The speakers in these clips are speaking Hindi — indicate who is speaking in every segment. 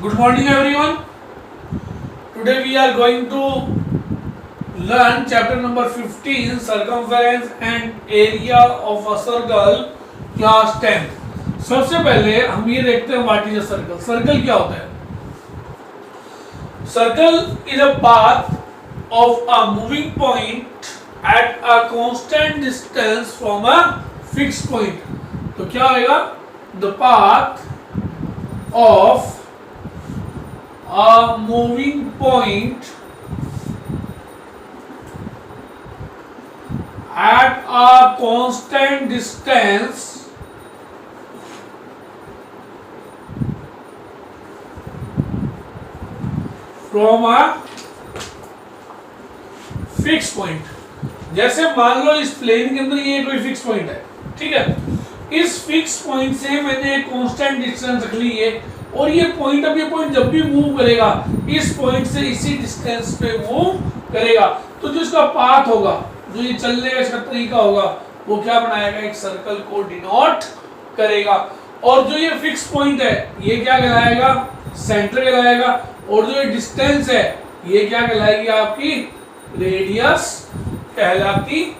Speaker 1: Good morning everyone. Today we are going to learn chapter number 15 circumference and area of a circle class 10. सबसे पहले हम ये देखते हैं what is a circle. Circle क्या होता है? Circle is a path of a moving point at a constant distance from a fixed point. तो क्या होगा? The path of a moving point at a constant distance from a fixed point. जैसे मान लो इस प्लेन के अंदर ये कोई फिक्स पॉइंट है, ठीक है. इस फिक्स पॉइंट से मैंने एक कांस्टेंट डिस्टेंस रख ली है और ये पॉइंट जब भी मूव करेगा इस पॉइंट से इसी डिस्टेंस पे मूव करेगा. तो जो इसका पाथ होगा, जो ये चलने का इसका तरीका होगा, वो क्या बनाएगा? एक सर्कल को डिनोट करेगा. और जो ये फिक्स पॉइंट है ये क्या कहलाएगा? सेंटर कहलाएगा. और जो ये डिस्टेंस है ये क्या कहलाएगी? आपकी रेडियस कहलाती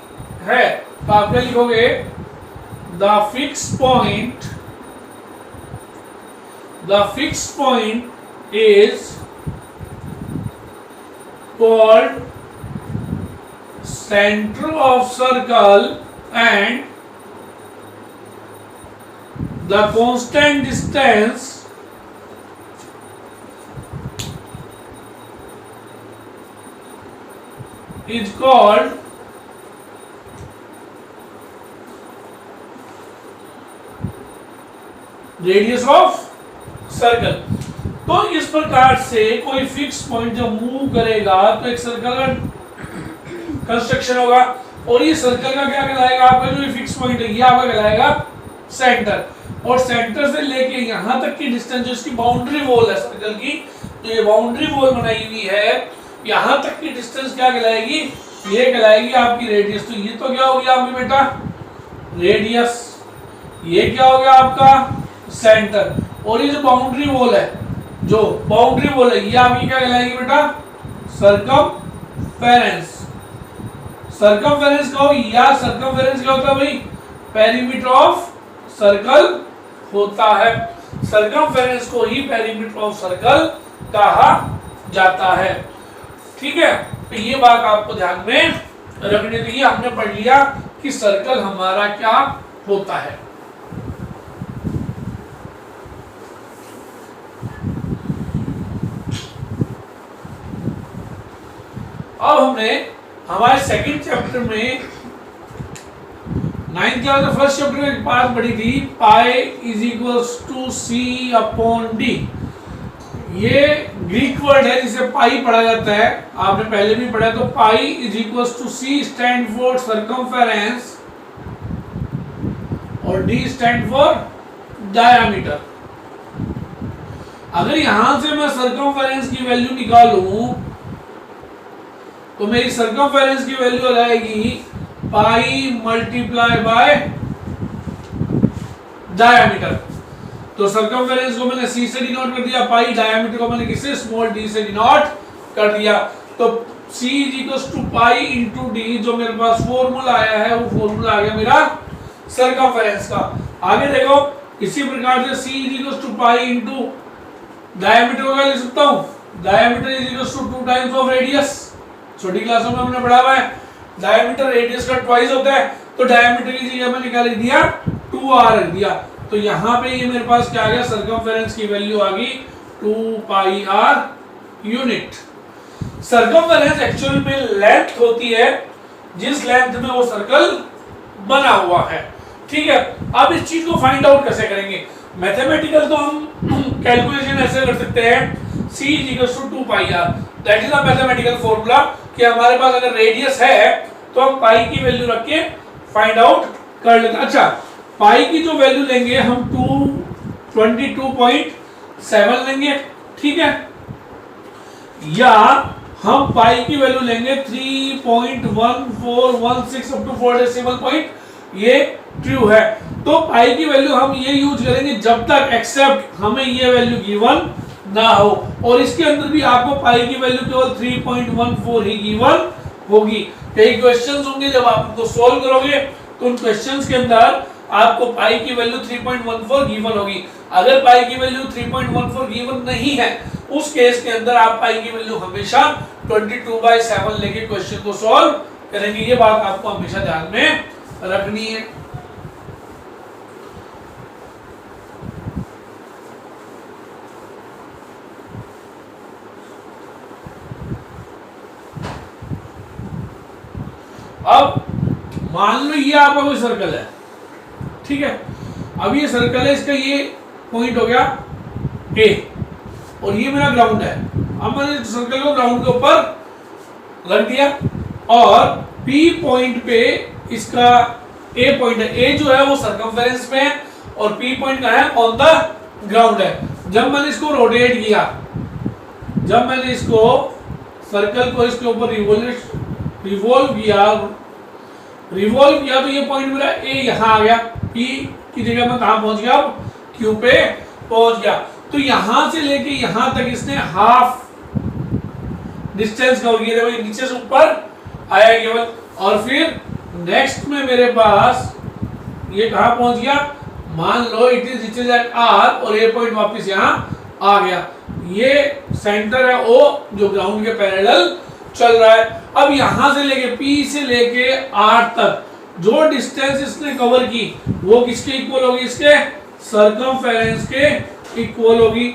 Speaker 1: है. तो आप क्या लिखोगे? The fixed point is called center of circle and the constant distance is called radius of circle. तो इस प्रकार से कोई फिक्स पॉइंट जब मूव करेगा तो एक सर्कल का कंस्ट्रक्शन होगा. और ये सर्कल का क्या कहलाएगा? आपका जो फिक्स पॉइंट है ये आपका कहलाएगा सेंटर. और सेंटर से लेके यहाँ तक की डिस्टेंस जो इसकी बाउंड्री वॉल है सर्कल की, तो ये बाउंड्री वॉल बनाई हुई है, यहाँ तक की डिस्टेंस क्या कहलाएगी? ये कहलाएगी आपकी रेडियस. तो ये तो क्या हो गया आपकी बेटा? रेडियस. ये क्या हो गया आपका? सेंटर. और ये जो बाउंड्री वॉल है, जो बाउंड्री वॉल है ये आपकी क्या कहलाएगी बेटा? सर्कमफेरेंस. सर्कमफेरेंस कहो या सर्कमफेरेंस क्या होता है भाई? पेरीमीटर ऑफ सर्कल होता है. सर्कमफेरेंस को ही पेरीमीटर ऑफ सर्कल कहा जाता है. ठीक है, तो ये बात आपको ध्यान में रखनी चाहिए. हमने पढ़ लिया कि सर्कल हमारा क्या होता है. अब हमने हमारे सेकंड चैप्टर में 9th क्लास में फर्स्ट चैप्टर में एक बात पढ़ी थी, pi is equals to C upon D. ये ग्रीक वर्ड है जिसे पाई पढ़ा जाता है, आपने पहले भी पढ़ा. तो pi is equals to C stand for circumference और डी स्टैंड फॉर डायमीटर. अगर यहां से मैं सर्कमफेरेंस की वैल्यू निकालूं तो मेरी सर्कमफेरेंस की वैल्यू आ जाएगी पाई मल्टीप्लाई बाय डायमीटर. तो सर्कमफेरेंस को मैंने सी से डिनोट कर दिया, पाई. डायमीटर को मैंने किससे? स्मॉल डी से डिनोट कर दिया. तो C is equals to pi into D. जो मेरे पास फॉर्मूला आया है वो फॉर्मूला आ गया मेरा सर्कमफेरेंस का. आगे देखो, इसी प्रकार से C is equals to pi into diameter को क्या लिख सकता हूं? Diameter is equals to 2 times of radius. छोटी क्लासों में हमने पढ़ा हुआ है डायमीटर रेडियस का ट्वाइस होता है. तो डायमीटर की जगह मैंने क्या लिख दिया? 2r रख दिया. तो यहाँ पे ये मेरे पास क्या आ गया? सर्कमफेरेंस की वैल्यू आ गई 2 pi r unit. Circumference actual में लेंथ होती है जिस लेंथ में वो सर्कल बना हुआ है. ठीक है, अब इस चीज को फाइंड आउट कैसे करेंगे? मैथमेटिकल तो हम कैलकुलेशन ऐसे कर सकते हैं, c is equals to 2 pi r. That is a mathematical formula कि हमारे पास अगर रेडियस है तो हम पाई की वैल्यू रख के फाइंड आउट कर लेते हैं. अच्छा, पाई की जो वैल्यू लेंगे हम 222.7 लेंगे, ठीक है. या हम पाई की वैल्यू लेंगे 3.1416 अप टू 4 डेसिमल पॉइंट, ये ट्रू है। तो पाई की वैल्यू हम ये यूज करेंगे जब तक एक्सेप्ट हमें ये वैल्यू गिवन ना हो। और इसके अंदर भी आपको पाई की वैल्यू केवल 3.14 ही गिवन होगी। कई क्वेश्चंस होंगे जब आप उनको सॉल्व करोगे तो उन क्वेश्चंस के अंदर आपको पाई की वैल्यू 3.14 गिवन होगी। अगर पाई की वैल्यू 3.14 गिवन नहीं है उस केस के अंदर आप पाई की वैल्यू हमेशा 22/7 लेके क्वेश्चन को सॉल्व करेंगे। ये बात आपको हमेशा ध्यान में रखनी है। अब मान लो ये आपका कोई सर्कल है, ठीक है। अब ये सर्कल है, इसका ये पॉइंट हो गया ए और ये मेरा ग्राउंड है। अब मैंने सर्कल को ग्राउंड के ऊपर रख दिया और पी पॉइंट पे इसका ए पॉइंट है। ए जो है वो सर्कमफेरेंस में है और पी पॉइंट का है ऑन द ग्राउंड है। जब मैंने इसको रोटेट किया, जब मैंने इसको सर्कल को इसके ऊपर रिवॉल्व किया तो ये पॉइंट मेरा ए यहां आ गया। पी की जगह मैं कहां पहुंच गया, अब क्यू पे पहुंच गया। तो यहां से लेके यहां तक इसने हाफ डिस्टेंस कवर किया, देखो नीचे से ऊपर आया केवल। और फिर नेक्स्ट में मेरे पास ये कहां पहुंच गया, मान लो it is reaches at R और ए पॉइंट वापस यहां आ गया। ये सेंटर है ओ जो ग्राउंड के पैरेलल चल रहा है। अब यहां से लेके पी से लेके आर तक जो डिस्टेंस इसने कवर की वो किसके इक्वल होगी, इसके सर्कमफेरेंस के इक्वल होगी।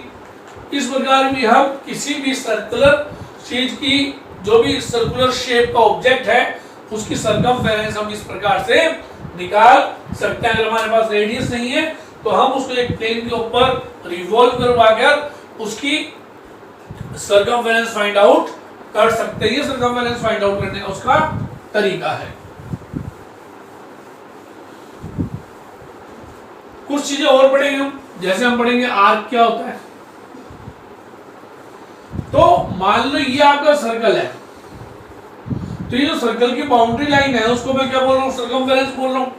Speaker 1: इस प्रकार भी हम किसी भी सर्कुलर चीज की, जो भी सर्कुलर शेप का ऑब्जेक्ट है उसकी सर्कमफेरेंस हम इस प्रकार से निकाल सकते हैं। अगर हमारे पास रेडियस नहीं है तो हम उसको एक प्लेन के ऊपर रिवॉल्व करवाकर उसकी सर्कमफेरेंस फाइंड आउट कर सकते हैं। ये सर्कमफेरेंस फाइंड आउट करने का उसका तरीका है। कुछ चीजें और पढ़ेंगे हम, जैसे हम पढ़ेंगे आर्क क्या होता है। तो मान लो ये आपका सर्कल है, तो ये जो सर्कल की बाउंड्री लाइन है उसको मैं क्या बोल रहा हूँ, सर्कमफेरेंस बोल रहा हूँ।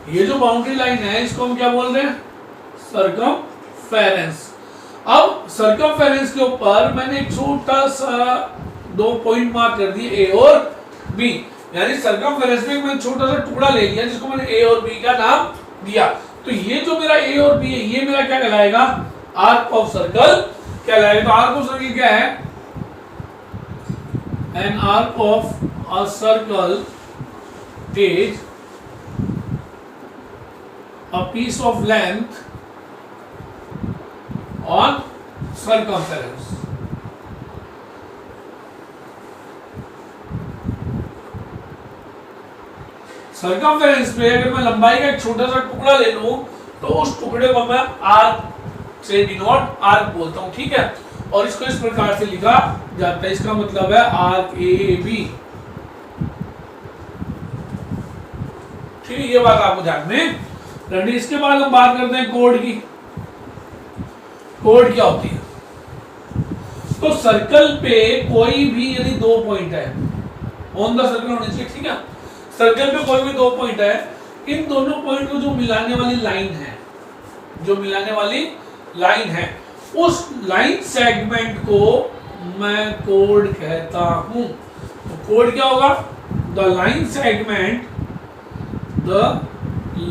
Speaker 1: ये जो बाउंड्री लाइन है इसको हम क्या बोल रहे हैं, सर्कमफेरेंस। अब सर्कमफेरेंस के ऊपर मैंने एक छोटा सा 2 पॉइंट मार्क कर दिए ए और बी, यानी सर्कमफेरेंस में मैंने छोटा सा टुकड़ा ले लिया जिसको मैंने ए और बी का नाम दिया। तो ये जो मेरा ए और बी है ये मेरा क्या कहलाएगा, आर्क ऑफ सर्कल कहलाएगा। तो आर्क ऑफ सर्कल क्या है, an arc of a circle is a piece of length on circumference. Circumference पे अगर मैं लंबाई का एक छोटा सा टुकड़ा ले लूं तो उस टुकड़े को मैं आर्क से डिनोट आर्क बोलता हूं, ठीक है। और इसको इस प्रकार से लिखा जाता है, इसका मतलब है आर्क ए बी, ठीक है। ये बात आपको ध्यान में रखनी। इसके बाद हम बात करते हैं कोड की। कोड क्या होती है, तो सर्कल पे कोई भी यदि 2 पॉइंट है ऑन द सर्कल होने चाहिए, ठीक है। सर्कल पे कोई भी 2 पॉइंट है, इन दोनों पॉइंट को जो मिलाने वाली लाइन है, जो मिलाने वाली लाइन है, उस लाइन सेगमेंट को मैं कोड कहता हूं। तो कोड क्या होगा, the line segment, the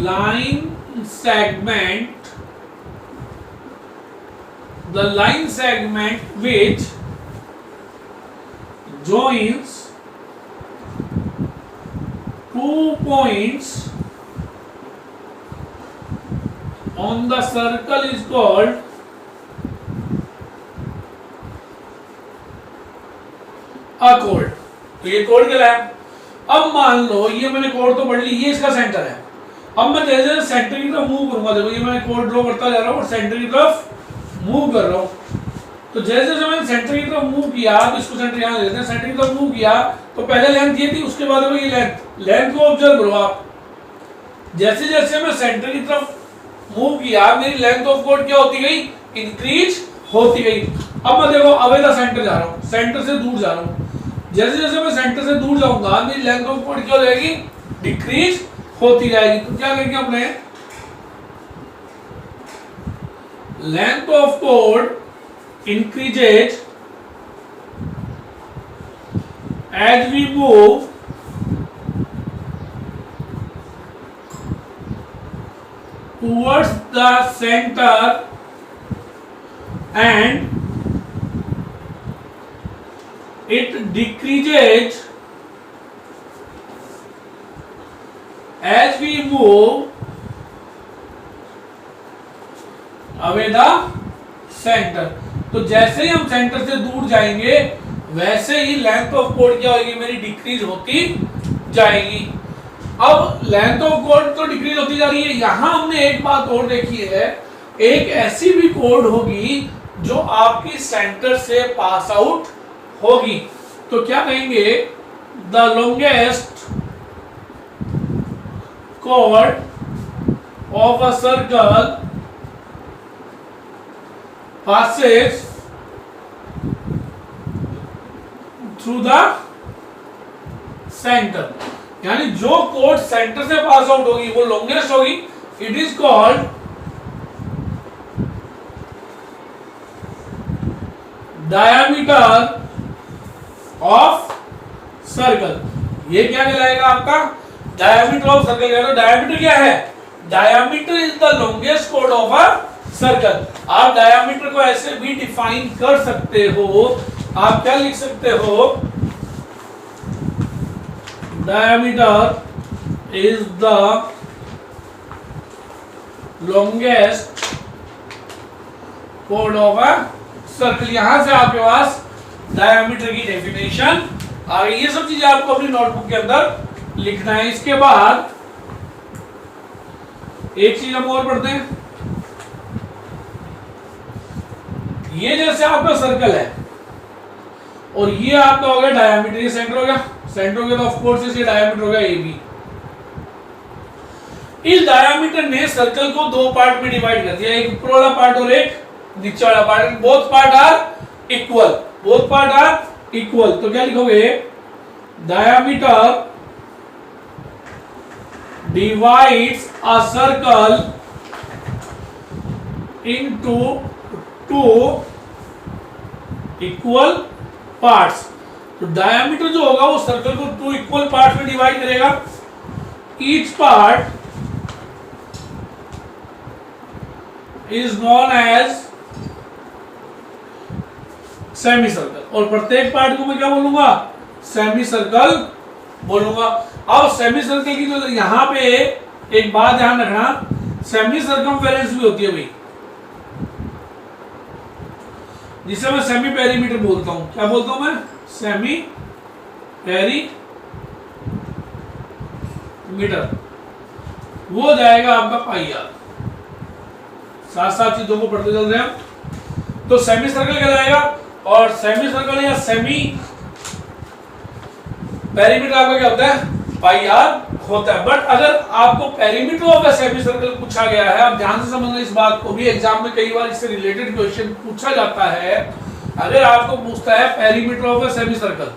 Speaker 1: line segment, the line segment which joins 2 points on the circle is called a chord। तो ये कोड क्या है। अब मान लो ये मैंने कोड तो पढ़ ली, ये इसका सेंटर है। अब मैं जैसे जैसे सेंटर की तरफ मूव करूंगा, देखो ये मैं कोड ड्रॉ करता जा रहा हूँ और सेंटर की तरफ मूव कर रहा हूँ। तो जैसे जैसे मैंने सेंटर की तरफ मूव किया, तो इसको सेंटर यहाँ लेते हैं, सेंटर की तरफ मूव किया तो पहले लेंथ ये थी, उसके बाद ये लेंथ को ऑब्जर्व करो आप। जैसे जैसे मैं सेंटर की तरफ मूव किया मेरी लेंथ ऑफ कोड क्या होती गई, इंक्रीज होती गई। अब मैं देखो अवे द सेंटर जा रहा हूँ, सेंटर से दूर जा रहा हूँ। जैसे जैसे मैं सेंटर से दूर जाऊंगा मेरी लेंथ ऑफ कोड क्या हो जाएगी, डिक्रीज होती जाएगी। तो क्या करेंगे अपने length of code increases as we move towards the center and it decreases as we move away the center। तो जैसे ही हम सेंटर से दूर जाएंगे वैसे ही लेंथ ऑफ कोड क्या होगी, मेरी डिक्रीज होती जाएगी। अब लेंथ ऑफ कोड तो डिक्रीज होती जा रही है। यहां हमने एक बात और देखी है, एक ऐसी भी कोड होगी जो आपकी सेंटर से पास आउट होगी। तो क्या कहेंगे, the longest code of a circle passes through the center, यानी जो कोड सेंटर से पास आउट होगी वो लॉन्गेस्ट होगी। It is called diameter of circle. ये क्या कहलाएगा आपका, डायामीटर ऑफ सर्कल। डायामीटर क्या है, diameter is the longest code of a circle. आप डायामीटर को ऐसे भी डिफाइन कर सकते हो, आप क्या लिख सकते हो, diameter is the longest code of a circle. यहां से आपके पास डायामीटर की डेफिनेशन आ गई। ये सब चीजें आपको अपनी नोटबुक के अंदर लिखना है। इसके बाद एक चीज हम और पढ़ते हैं, ये जैसे आपका सर्कल है और ये आपका हो गया डायामीटर, ये सेंटर हो गया, सेंटर हो गया तो ऑफ कोर्स ये डायामीटर हो गया ए बी। इस डायामीटर ने सर्कल को दो पार्ट में डिवाइड कर दिया, एक ऊपर वाला पार्ट और एक नीचे वाला part. Both part are equal, both part are equal. तो क्या लिखोगे, diameter divides a circle into two equal parts. तो डायामीटर जो होगा वो सर्कल को टू इक्वल पार्ट्स में डिवाइड करेगा। Each part is known as semi circle, और प्रत्येक पार्ट को मैं क्या बोलूंगा, सेमी सर्कल बोलूंगा। अब सेमी सर्कल की जो यहां पे एक बात ध्यान रखना, सेमी सर्कमफेरेंस भी होती है भाई, जिसे मैं सेमी पेरीमीटर बोलता हूं। क्या बोलता हूं मैं, सेमी पेरीमीटर। वो जाएगा आपका पाई आर। साथ साथ चीजों को पढ़ते चल रहे हैं हम। तो सेमी सर्कल क्या जाएगा, और सेमी सर्कल या सेमी पेरीमीटर आपका क्या होता है, पाई आर होता है। बट अगर आपको perimeter of the semi circle पूछा गया है, आप ध्यान से समझना इस बात को भी, एग्जाम में कई बार इससे रिलेटेड क्वेश्चन पूछा जाता है। अगर आपको पूछता है perimeter of the semi circle,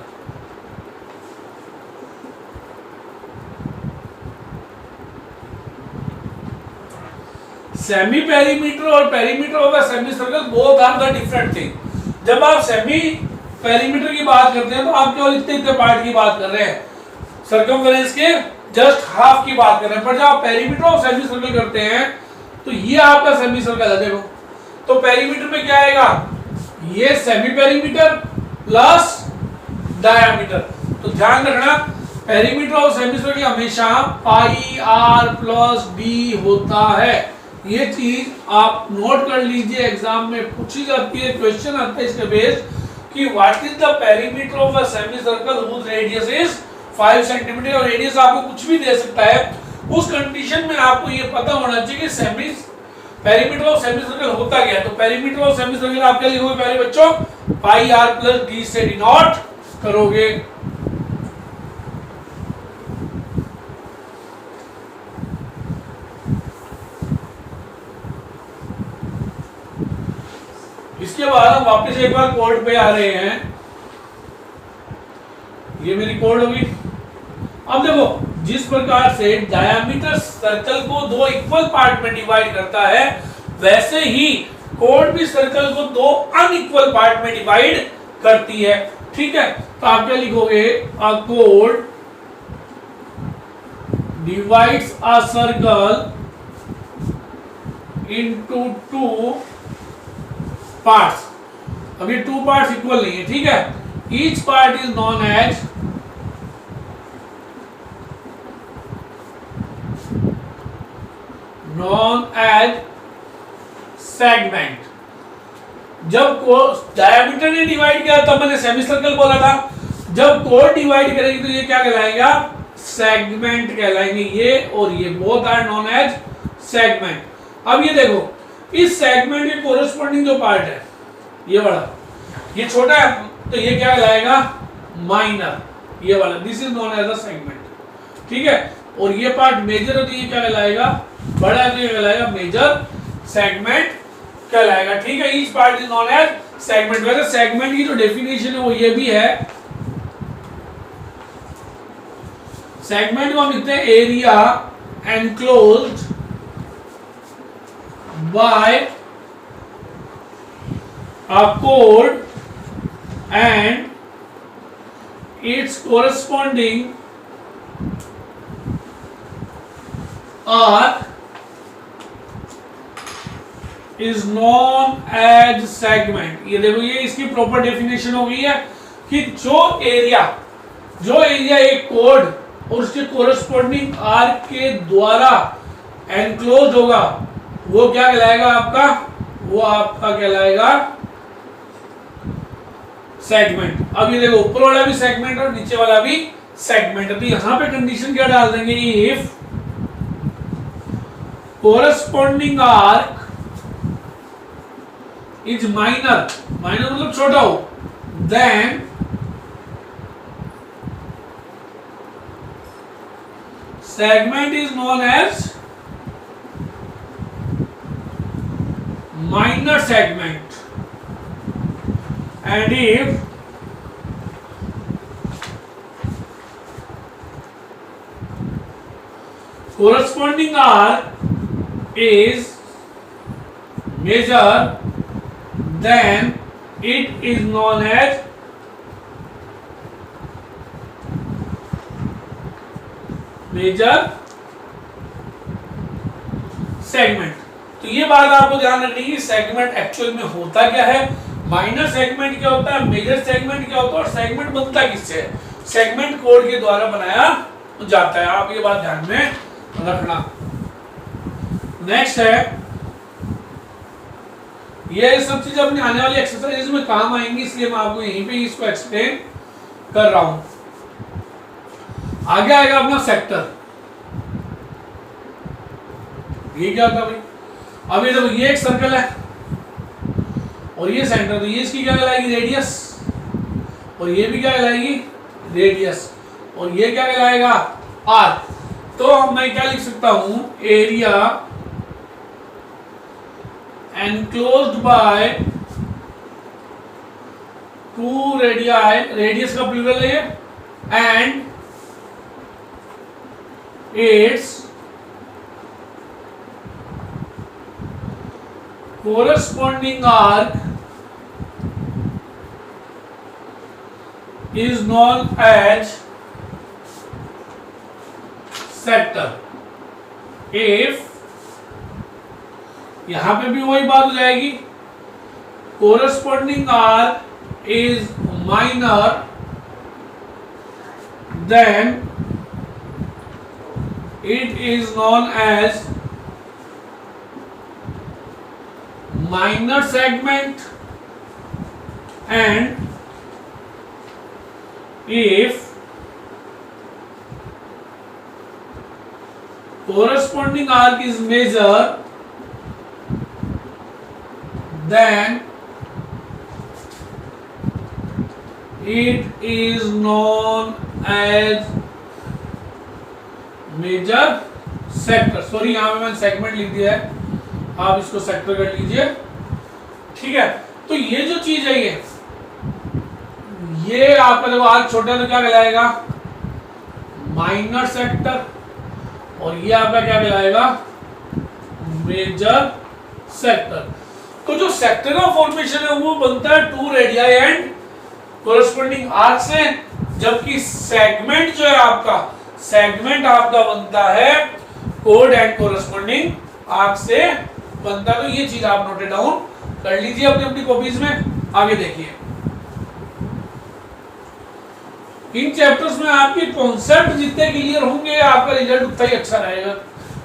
Speaker 1: semi perimeter और perimeter of the semi circle both are the different thing. जब आप सेमी पेरीमीटर की बात करते हैं तो आप केवल इतने पार्ट की बात कर रहे हैं, सर्कमफेरेंस के जस्ट हाफ की बात कर रहे हैं। पर जब आप पेरीमीटर ऑफ सेमी सर्कल करते हैं तो ये आपका सेमी सर्कल है। देखो तो पेरीमीटर में क्या आएगा, ये सेमी पेरीमीटर प्लस डायामीटर। तो ध्यान रखना, पेरीमीटर ऑफ सेमी सर्कल हमेशा पाई आर प्लस डी होता है। ये चीज आप नोट कर लीजिए, एग्जाम में पूछी जाती है, क्वेश्चन आता है इसके बेस कि what is the perimeter of a semi circle whose radius is 5 centimetre. और रेडियस आपको कुछ भी दे सकता है। उस कंडीशन में आपको ये पता होना चाहिए कि semi perimeter of semi circle होता क्या है। तो पेरीमीटर ऑफ सेमी सर्कल आप क्या लिखोगे पहले बच्चों, पाई आर प्लस डी से डिनोट करोगे। इसके बाद हम वापस एक बार कोड पे आ रहे हैं। ये मेरी कोड होगी। अब देखो, जिस प्रकार से डायामीटर सर्कल को दो इक्वल पार्ट में डिवाइड करता है, वैसे ही कोड भी सर्कल को दो अनइक्वल पार्ट में डिवाइड करती है, ठीक है। तो आप क्या लिखोगे, अ कोड divides a circle into two parts. अब ये टू पार्ट्स इक्वल नहीं है, ठीक है। Each part is known as segment. जब को डायमीटर ने डिवाइड किया तब मैंने सेमी सर्कल बोला था, जब कोड डिवाइड करेगी तो ये क्या कहलाएगा, सेगमेंट कहलाएंगे। ये और ये both are known as segment. अब ये देखो, इस सेगमेंट के कोरस्पॉन्डिंग जो पार्ट है ये वाला, ये छोटा है तो ये क्या कहलाएगा, माइनर, ये वाला, this is known as a segment, ठीक है। और ये पार्ट मेजर है तो ये क्या कहलाएगा, बड़ा है तो ये कहलाएगा मेजर सेगमेंट कहलाएगा, ठीक है। Each part is known as segment. वैसे सेगमेंट की जो डेफिनेशन है वो ये भी है, सेगमेंट को हम लिखते हैं area enclosed bye a chord and its corresponding arc is known as segment। ये देखो, ये इसकी प्रॉपर डेफिनेशन हो गई है कि जो एरिया एक कोड और उसके कोरस्पॉन्डिंग आर्क के द्वारा एनक्लोज होगा वो क्या कहलाएगा आपका, वो आपका कहलाएगा सेगमेंट। अब ये देखो, ऊपर वाला भी सेगमेंट और नीचे वाला भी सेगमेंट है, तो यहां पे कंडीशन क्या डाल देंगे, if corresponding arc is minor, minor मतलब छोटा हो, then segment is known as minor segment, and if corresponding arc is major, then it is known as major segment. तो ये बात आपको ध्यान रखनी है, सेगमेंट एक्चुअल में होता क्या है, माइनर सेगमेंट क्या होता है, मेजर सेगमेंट क्या होता है, और सेगमेंट बनता किससे है, सेगमेंट कोड के द्वारा बनाया जाता है। आप ये बात ध्यान में रखना। नेक्स्ट है, ये सब चीज अपनी आने वाली एक्सरसाइज में काम आएंगी, इसलिए मैं आपको यहीं पे इसको एक्सप्लेन कर रहा हूं। आगे आएगा अपना सेक्टर। ये क्या होता है भाई, अब ये देखो, ये एक सर्कल है और ये सेंटर, तो ये इसकी क्या कहलाएगी, रेडियस, और ये भी क्या कहलाएगी, रेडियस, और ये क्या कहलाएगा, आर्क। तो अब मैं क्या लिख सकता हूं, area enclosed by two radii, radius का प्लूरल है ये, and its corresponding arc is known as sector। if यहां पे भी वही बात हो जाएगी, corresponding arc is minor, then it is known as minor segment, and if corresponding arc is major, then it is known as major sector. Sorry, यहां पे मैंने सेगमेंट लिख दिया है, आप इसको सेक्टर कर लीजिए, ठीक है। तो ये जो चीज है, ये आपका देखो, आर्क छोटा है तो क्या कहलाएगा, माइनर सेक्टर, और ये आपका क्या कहलाएगा, मेजर सेक्टर। तो जो सेक्टर ऑफ फॉर्मेशन है वो बनता है 2 रेडियाई एंड कोरस्पोंडिंग आर्क से, जबकि सेगमेंट जो है आपका, सेगमेंट आपका बनता है कोड एंड कोरस्पोंडिंग आर्क से बनता है। तो ये चीज आप नोट डाउन कर लीजिए अपनी अपनी कॉपीज में। आगे देखिए, इन चैप्टर्स में आपके कॉन्सेप्ट जितने क्लियर होंगे आपका रिजल्ट उतना ही अच्छा रहेगा।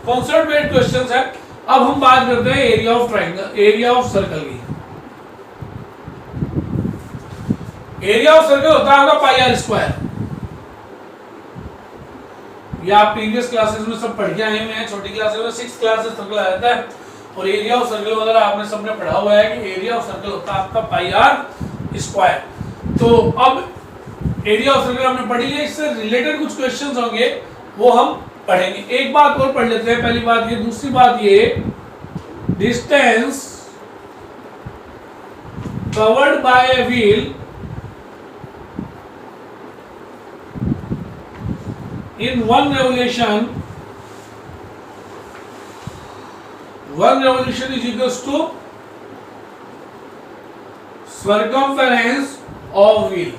Speaker 1: कॉन्सेप्ट बेस्ड क्वेश्चंस है। अब हम बात करते हैं area of triangle, area of circle की। एरिया ऑफ सर्कल होता है आपका पाई आर स्क्वायर। ये आप प्रीवियस क्लासेस में सब पढ़ के आए हुए हैं, छोटी क्लासेस में 6th क्लास से सर्कल आ जाता है, और एरिया ऑफ सर्कल वगैरह आपने सबने पढ़ा हुआ है कि एरिया ऑफ सर्कल होता है आपका पाई आर स्क्वायर। तो अब एरिया ऑफ सर्कल हमने पढ़ी है, इससे रिलेटेड कुछ क्वेश्चंस होंगे वो हम पढ़ेंगे। एक बात और पढ़ लेते हैं, पहली बात ये, दूसरी बात ये, distance covered by a wheel in one revolution is equals to circumference of wheel।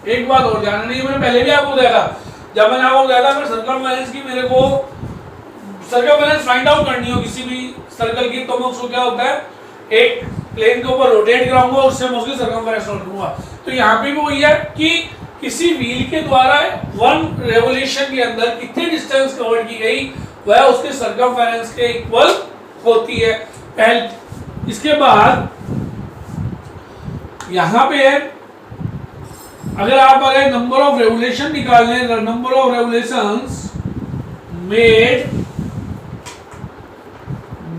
Speaker 1: एक बात और ध्यान नहीं, मैंने पहले भी आपको बताया था, जब मैंने आपको बताया था सर्कमफेरेंस की, मेरे को सर्कमफेरेंस फाइंड आउट करनी हो किसी भी सर्कल की, तो मैं उसको क्या होता है, एक प्लेन के ऊपर रोटेट कराऊंगा, उससे मैं उसकी सर्कमफेरेंस नोट करूंगा। तो यहाँ पे भी वही है कि किसी व्हील के द्वारा 1 रेवोल्यूशन के अंदर कितनी डिस्टेंस कवर की गई वह उसके सर्कमफेरेंस के इक्वल होती है। पहले इसके बाद यहाँ पे अगर आप अगर नंबर ऑफ रेवोल्यूशन निकालने, number of revolutions made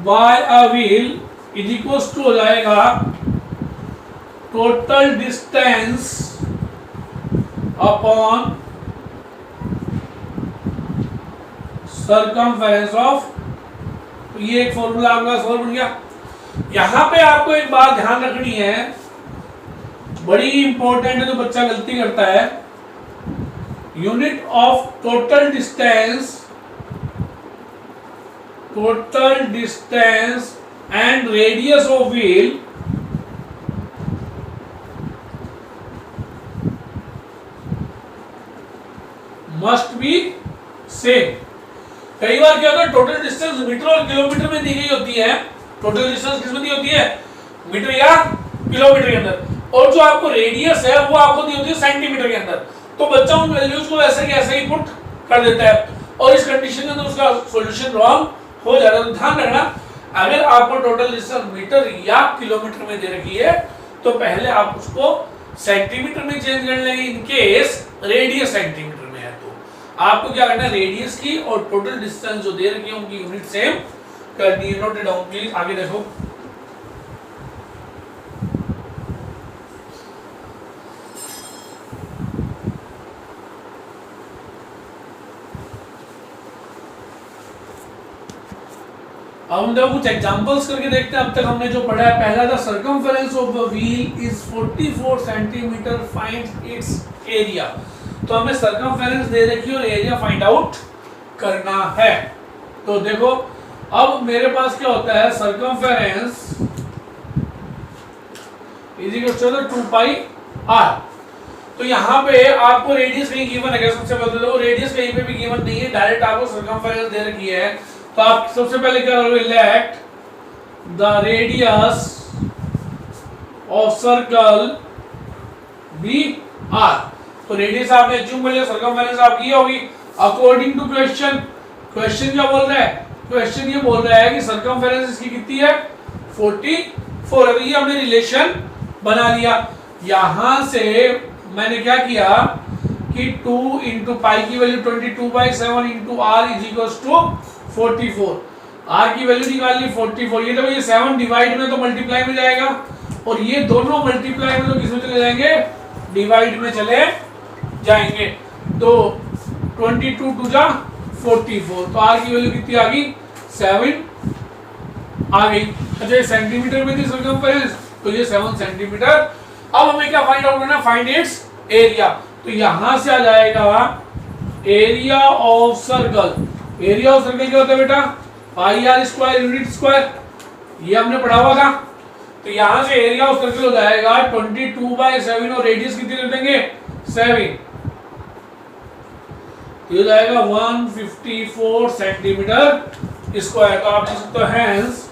Speaker 1: by a wheel is equals to हो जाएगा total distance upon circumference of, तो ये एक फॉर्मूला आपका सॉल्व बन गया। यहां पे आपको एक बात ध्यान रखनी है, बड़ी इंपॉर्टेंट है, जो बच्चा गलती करता है, unit of total distance and radius of wheel must be same. कई बार क्या होता है, टोटल डिस्टेंस मीटर और किलोमीटर में दी गई होती है, टोटल डिस्टेंस किसमें दी होती है, मीटर या किलोमीटर के अंदर, और जो आपको रेडियस है वो आपको दी होती है सेंटीमीटर के अंदर। तो बच्चा उन वैल्यूज को ऐसे के ऐसे ही पुट कर देता है, और इस कंडीशन के अंदर उसका सॉल्यूशन रॉन्ग हो जाता है। तो ध्यान रखना, अगर आपको टोटल डिस्टेंस मीटर या किलोमीटर में दे रखी है तो पहले आप उसको सेंटीमीटर में चेंज कर लेंगे। इन केस रेडियस सेंटीमीटर में है तो आपको क्या करना है, रेडियस की और टोटल डिस्टेंस जो दे रखी है उनकी यूनिट सेम करनी है। Note it down please. आगे देखो, अब हम देखो कुछ एग्जांपल्स करके देखते हैं। अब तक हमने जो पढ़ा है, पहला था circumference of a wheel is 44 centimetre, find its area. तो हमें सर्कमफेरेंस दे रखी है और एरिया फाइंड आउट करना है। तो देखो अब मेरे पास क्या होता है, circumference is equal to 2 pi R. तो यहाँ पे आपको रेडियस कहीं गिवन है, सबसे पहले देखो रेडियस कहीं पे भी गिवन नहीं है, डायरेक्ट आपको सर्कमफेरेंस दे रखी है। तो आप सबसे पहले क्या करोगे, let the radius of circle be R. तो रेडियस आपने अज्यूम कर लिया, सर्कमफेरेंस आपकी होगी अकॉर्डिंग टू क्वेश्चन। क्वेश्चन क्या बोल रहा है, क्वेश्चन ये बोल रहा है कि सर्कमफेरेंस इसकी कितनी है, 44 है। ये हमने रिलेशन बना लिया। यहां से मैंने क्या किया कि 2 इंटू पाई की value 22/7 into R is equals to 44। R की वैल्यू निकाल ली 44। ये देखो ये 7 डिवाइड में तो मल्टीप्लाई में जाएगा, और ये दोनों मल्टीप्लाई में तो किसमें चले जाएंगे, डिवाइड में चले जाएंगे। तो 22 टू जा 44, तो आर की वैल्यू कितनी आ गई, 7 आ गई। अच्छा, सेंटीमीटर में थी सर्कमफेरेंस, तो ये 7 सेंटीमीटर। अब हमें क्या फाइंड आउट करना है, फाइंड इट्स एरिया। तो यहां से आ जाएगा area of circle. Area of circle क्या होता है बेटा, पाई आर स्क्वायर यूनिट स्क्वायर, ये हमने पढ़ा हुआ था। तो यहां से एरिया ऑफ सर्कल हो जाएगा 22/7 और रेडियस कितनी ले देंगे 7, तो ये जाएगा 154 सेंटीमीटर स्क्वायर। तो आप देख सकते हो hence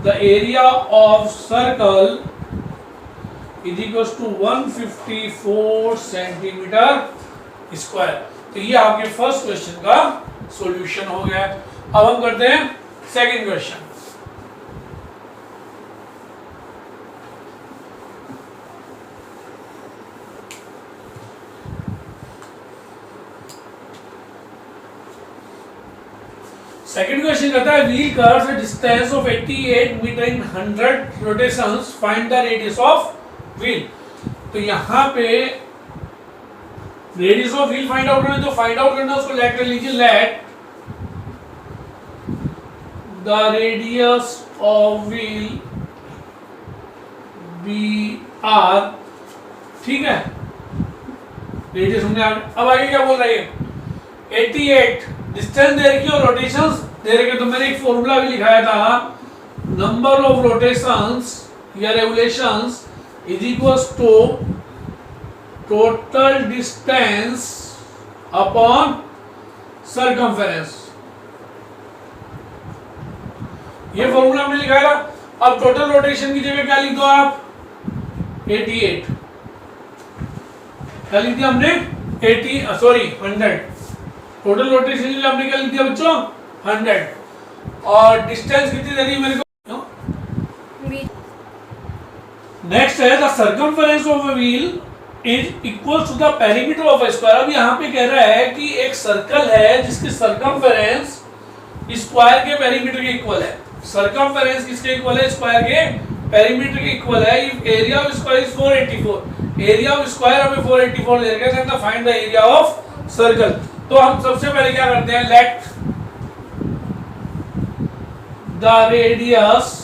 Speaker 1: the area of circle is equal to 154 centimetre square. तो ये आपके फर्स्ट क्वेश्चन का सॉल्यूशन हो गया। अब हम करते हैं सेकंड क्वेश्चन। सेकंड क्वेश्चन कहता है wheel covers a distance of 88 metre in 100 rotations, find the radius of wheel. तो यहां पे radius of wheel find out करना, जो फाइंड आउट करना उसको लेट कर लीजिए, let the radius of wheel be R. ठीक है, रेडियस हमने अब आगे क्या बोल रही है 88 डिस्टेंस दे रखी और रोटेशंस दे रखे। तो मैंने एक फॉर्मूला भी लिखाया था, नंबर ऑफ रोटेशंस या revolutions is equals to total distance upon circumference. ये फॉर्मूला हमने लिखाया था। अब टोटल रोटेशन की जगह क्या लिख दो आप 88, क्या लिख दिया हमने 100। टोटल रोटेशन के लिए हमने क्या लिख दिया बच्चों 100, और डिस्टेंस कितनी दे दी मेरे को। नेक्स्ट है the circumference of a wheel is equal to the perimeter of a square. अब यहाँ पे कह रहा है कि एक सर्कल है जिसकी सर्कमफेरेंस स्क्वायर के पेरीमीटर के इक्वल है। सर्कमफेरेंस किसके इक्वल है स्क्वायर के पेरीमीटर के इक्वल है। Area of square is 484, area of square हमें 484 ले रखा है। Then find the area of circle. तो हम सबसे पहले क्या करते हैं, let the radius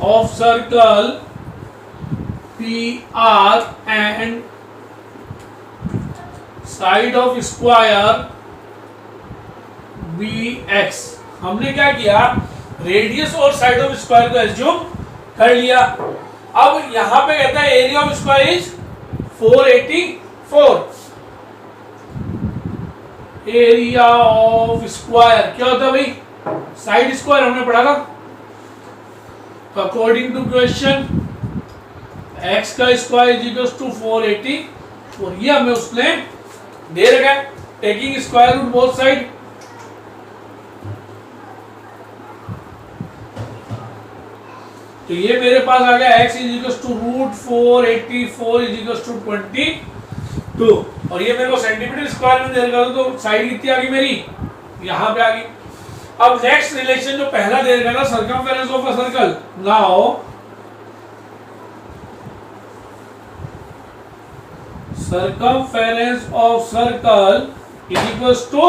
Speaker 1: of circle be R and side of square be X. हमने क्या किया, रेडियस और साइड ऑफ स्क्वायर को एज्यूम कर लिया। अब यहां पे कहता है area of square is 484, area of square क्या होता है भाई साइड स्क्वायर हमने पढ़ा था। तो अकॉर्डिंग टू क्वेश्चन x का स्क्वायर इज इक्वल टू 480, और ये हमें उसने दे रखा है taking square root both side. तो ये मेरे पास आ गया x is equal to root 484 is equal to 22, और ये मेरे को सेंटीमीटर स्क्वायर में दे रखा था। तो साइड कितनी आ गई मेरी यहां पे आ गई। अब नेक्स्ट रिलेशन जो पहला दे रखा था circumference of a circle, now circumference of circle is equals to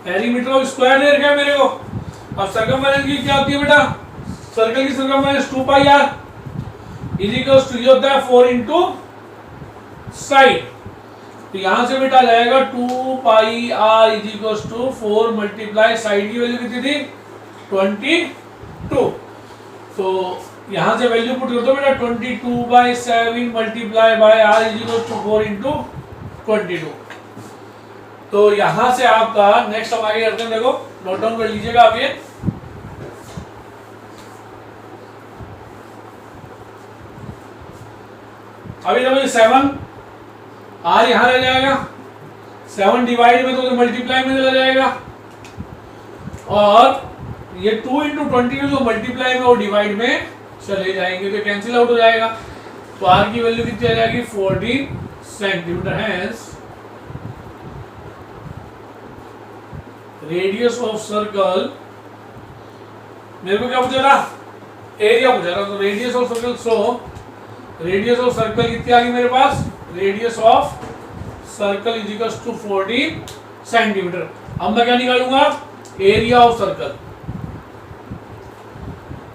Speaker 1: perimeter of square दे रखा है मेरे को। अब सर्कमफेरेंस की क्या होती है बेटा, सर्कल की circumference 2 pi R is equals to, ये होता है 4 इंटू साइड। तो यहां से बेटा जाएगा 2 pi R is equals to 4 multiply side की वैल्यू कितनी थी 22। तो यहां से वैल्यू पुट कर दो बेटा 22/7 multiply by R is equal to 4 into 22। तो यहां से आपका नेक्स्ट हम आगे करते हैं, देखो नोट डाउन कर लीजिएगा आप ये। अभी देखो 7 आर यहां रह जाएगा, 7 डिवाइड में तो मल्टीप्लाई में चला जाएगा, और ये 2 इंटू 22 जो मल्टीप्लाई में और डिवाइड में चले जाएंगे तो कैंसिल आउट हो जाएगा। तो आर की वैल्यू कितनी आ जाएगी 14 centimetre. Hence radius of circle, मेरे को क्या पूछा था एरिया पूछा था। तो radius of circle, so radius of circle कितनी आ गई मेरे पास, radius of circle is equal to 14 centimetre. अब मैं क्या निकालूंगा एरिया ऑफ सर्कल।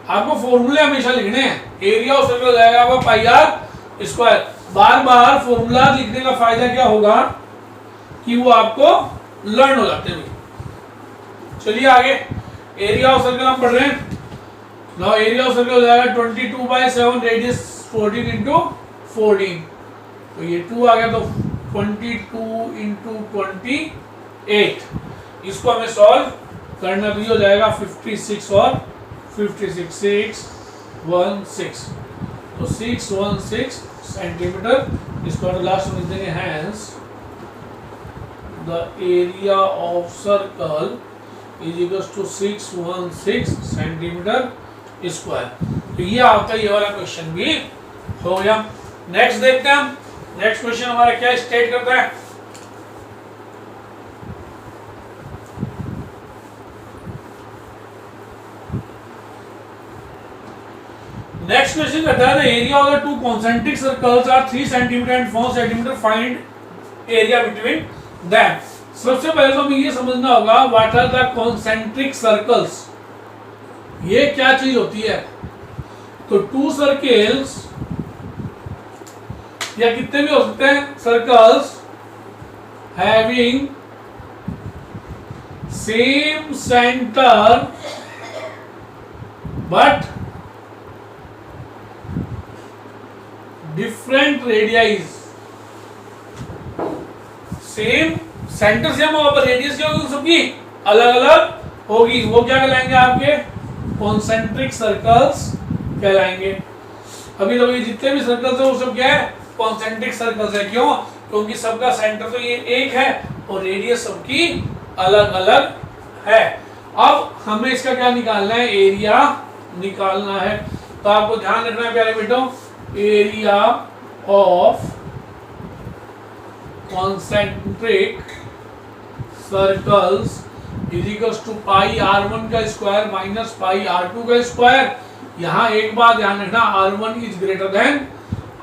Speaker 1: आपको फॉर्मूले हमेशा लिखने हैं। एरिया ऑफ सर्कल जाएगा आपका पाई आर स्क्वायर। बार बार फॉर्मूला लिखने का फायदा क्या होगा कि वो आपको लर्न हो जाते हैं भाई। चलिए आगे, एरिया ऑफ सर्कल हम पढ़ रहे हैं। नाउ एरिया ऑफ सर्कल हो जाएगा 22/7, रेडियस 14 इंटू 14, तो ये 2 आ गया, तो 22 इंटू 28, इसको हमें सॉल्व करना, तो ये हो जाएगा 56 और 56, 616, तो 616 सेंटीमीटर। इसको लास्ट में देंगे, hence the area of circle is equals to 616 centimetre square. तो ये आपका ये वाला क्वेश्चन भी हो गया। नेक्स्ट देखते हैं हम, नेक्स्ट क्वेश्चन हमारा क्या स्टेट करता है। नेक्स्ट क्वेश्चन कहता है the area of the two concentric circles are 3 centimetre and 4 centimetre, find area between them. सबसे पहले तो हमें ये समझना होगा what are the concentric circles, ये क्या चीज होती है। तो टू सर्कल्स या कितने भी हो सकते हैं circles having same centre but different radii, same centre same होगा पर रेडियस क्या होगी सबकी अलग अलग होगी, वो क्या कहलाएंगे आपके कॉन्सेंट्रिक सर्कल्स कहलाएंगे। अभी तो ये जितने भी सर्कल्स है वो सब क्या है, कॉन्सेंट्रिक सर्कल्स है। क्यों? क्योंकि सबका सेंटर तो ये एक है और रेडियस सबकी अलग अलग है। अब हमें इसका क्या निकालना है, एरिया निकालना है। तो आपको ध्यान रखना है प्यारे बेटों, area of concentric circles is equals to pi r1 का स्क्वायर माइनस पाई r2 का स्क्वायर। यहाँ एक बात ध्यान रखना, r1 is greater than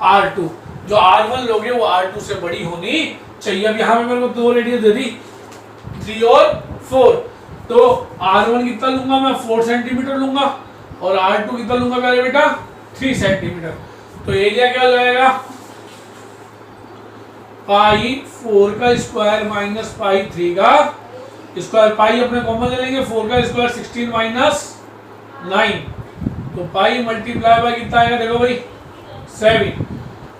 Speaker 1: r2, जो r1 लोगे वो r2 से बड़ी होनी चाहिए। अब यहाँ पे मेरे को दो रेडियस दे दी, 3 और 4, तो r1 कितना लूंगा मैं, 4 सेंटीमीटर लूंगा, और r2 कितना लूंगा मेरे बेटा, 3 सेंटीमीटर। तो एरिया क्या हो जाएगा, पाई 4 का स्क्वायर माइनस पाई 3 का स्क्वायर, पाई अपने कॉमन ले लेंगे, 4 का स्क्वायर 16 माइनस 9, तो पाई मल्टीप्लाई बाय कितना आएगा देखो भाई 7,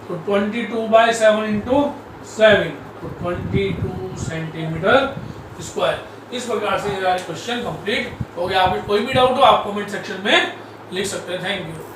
Speaker 1: तो 22/7 इंटू 7, तो 22 सेंटीमीटर स्क्वायर। इस प्रकार से क्वेश्चन कंप्लीट हो गया। आप कोई भी डाउट हो आप कमेंट सेक्शन में लिख सकते हैं। Thank you.